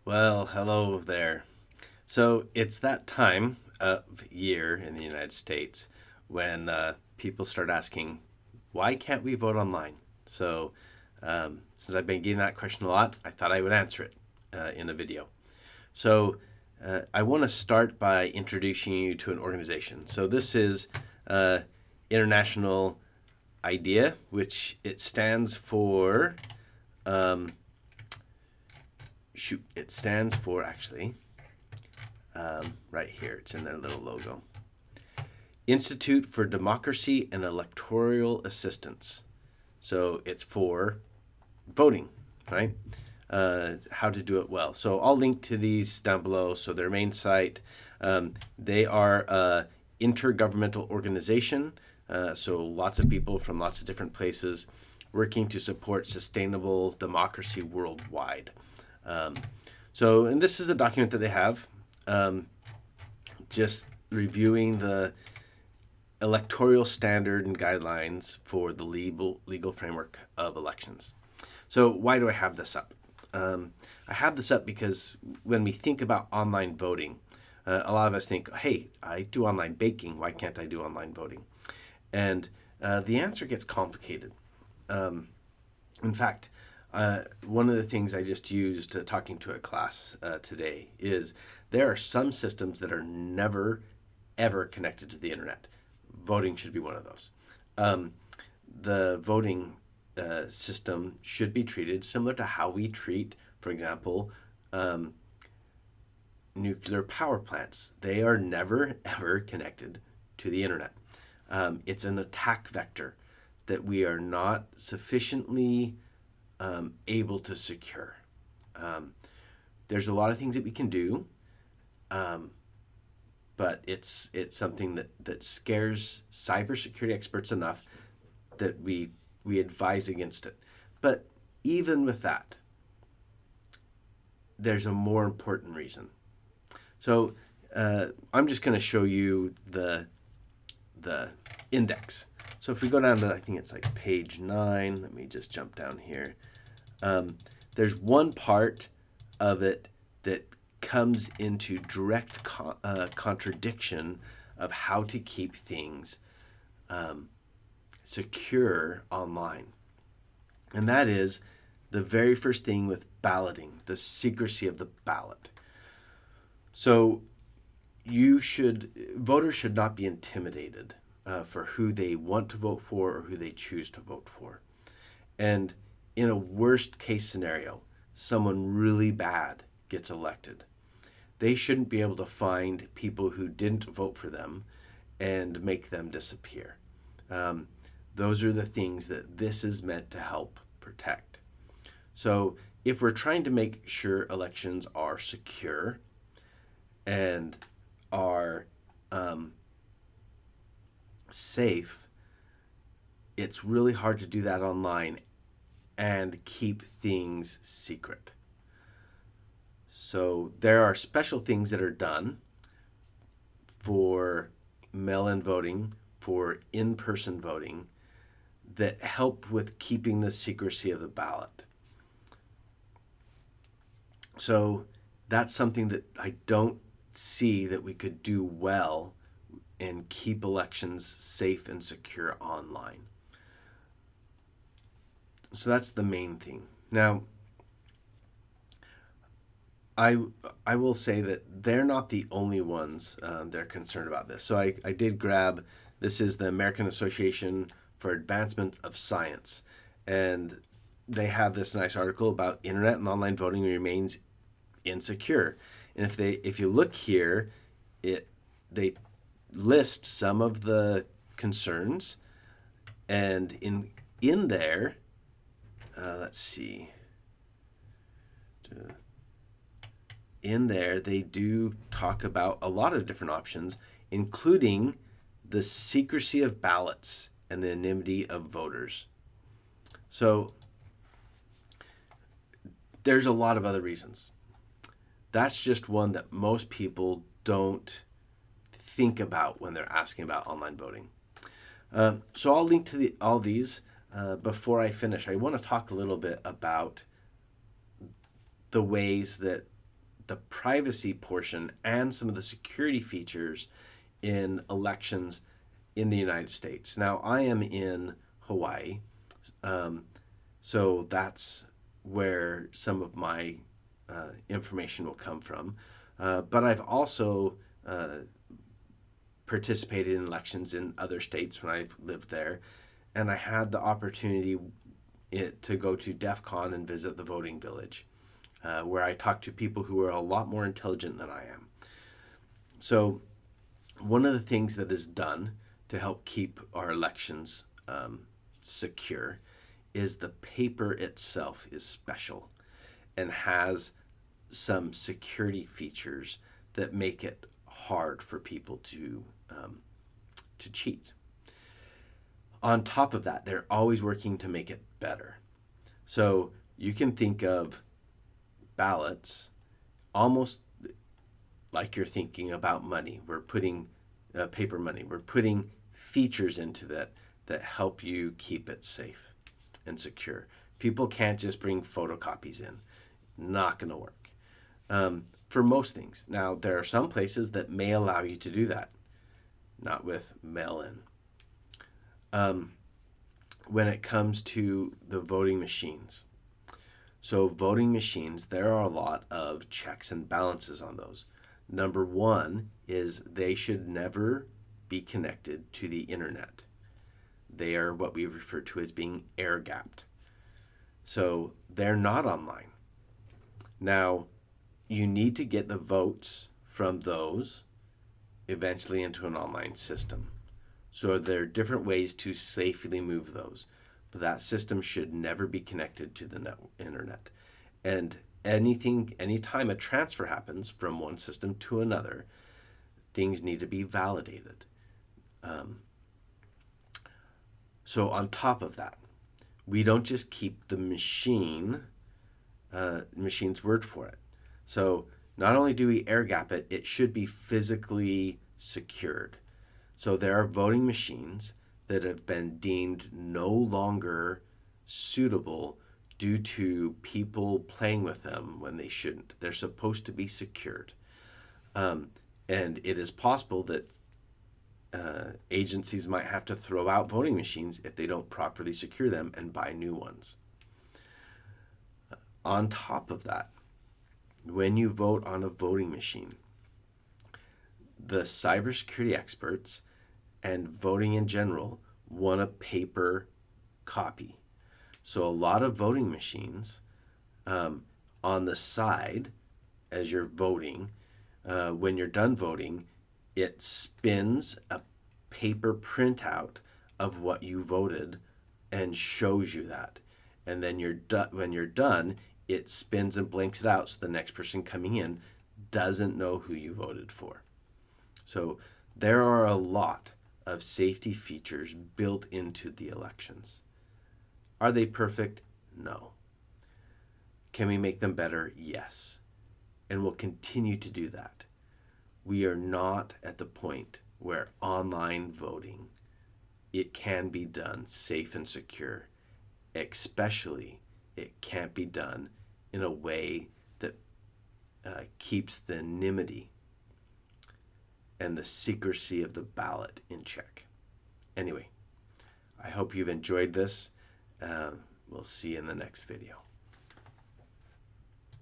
Well, hello there. So it's that time of year in the United States when people start asking, why can't we vote online? So, since I've been getting that question a lot, I thought I would answer it in a video. So, I want to start by introducing you to an organization. So, this is uh, International IDEA, which it stands for. Um, it stands for actually right here. It's in their little logo. Institute for Democracy and Electoral Assistance. So it's for voting, right? How to do it well. So I'll link to these down below. So their main site, they are a intergovernmental organization. So lots of people from lots of different places working to support sustainable democracy worldwide. Um, and this is a document that they have, just reviewing the electoral standard and guidelines for the legal framework of elections. So why do I have this up? I have this up because when we think about online voting, a lot of us think, hey, I do online baking. Why can't I do online voting? And the answer gets complicated. In fact, one of the things I just used talking to a class today is there are some systems that are never, ever connected to the internet. Voting should be one of those. The voting system should be treated similar to how we treat, for example, nuclear power plants. They are never, ever connected to the internet. It's an attack vector that we are not sufficiently able to secure. There's a lot of things that we can do, but it's something that scares cybersecurity experts enough that we advise against it. But even with that, there's a more important reason. So I'm just going to show you the index. So if we go down to, I think it's like page 9, let me just jump down here. There's one part of it that comes into direct contradiction of how to keep things secure online. And that is the very first thing with balloting, the secrecy of the ballot. So voters should not be intimidated for who they want to vote for or who they choose to vote for. And in a worst case scenario, someone really bad gets elected. They shouldn't be able to find people who didn't vote for them and make them disappear. Those are the things that this is meant to help protect. So if we're trying to make sure elections are secure and are safe, it's really hard to do that online and keep things secret. So there are special things that are done for mail-in voting, for in-person voting, that help with keeping the secrecy of the ballot. So that's something that I don't see that we could do well and keep elections safe and secure online. So that's the main thing. Now, I will say that they're not the only ones they're concerned about this. So I did grab, this is the American Association for Advancement of Science. And they have this nice article about internet and online voting remains insecure. And if you look here, they list some of the concerns, and in there, let's see. In there, they do talk about a lot of different options, including the secrecy of ballots and the anonymity of voters. So there's a lot of other reasons. That's just one that most people don't think about when they're asking about online voting. So I'll link to all these. Before I finish, I want to talk a little bit about the ways that the privacy portion and some of the security features in elections in the United States. Now, I am in Hawaii, so that's where some of my information will come from. But I've also participated in elections in other states when I've lived there, and I had the opportunity to go to DEF CON and visit the voting village, where I talked to people who are a lot more intelligent than I am. So one of the things that is done to help keep our elections secure is the paper itself is special and has some security features that make it hard for people to cheat. On top of that, they're always working to make it better. So you can think of ballots almost like you're thinking about money. We're putting paper money. We're putting features into that help you keep it safe and secure. People can't just bring photocopies in. Not going to work for most things. Now, there are some places that may allow you to do that, not with mail-in. When it comes to the voting machines, so voting machines, there are a lot of checks and balances on those. Number one is they should never be connected to the internet. They are what we refer to as being air-gapped. So they're not online. Now, you need to get the votes from those eventually into an online system. So there are different ways to safely move those. But that system should never be connected to the internet. And anytime a transfer happens from one system to another, things need to be validated. So on top of that, we don't just keep the machine's word for it. So not only do we air gap it, it should be physically secured. So there are voting machines that have been deemed no longer suitable due to people playing with them when they shouldn't. They're supposed to be secured. And it is possible that agencies might have to throw out voting machines if they don't properly secure them and buy new ones. On top of that, when you vote on a voting machine, the cybersecurity experts and voting in general want a paper copy. So a lot of voting machines on the side, as you're voting, when you're done voting, it spins a paper printout of what you voted and shows you that. And then when you're done, it spins and blanks it out so the next person coming in doesn't know who you voted for. So there are a lot of safety features built into the elections. Are they perfect? No. Can we make them better? Yes. And we'll continue to do that. We are not at the point where online voting, it can be done safe and secure. Especially, it can't be done in a way that keeps the anonymity and the secrecy of the ballot in check. Anyway, I hope you've enjoyed this. We'll see you in the next video.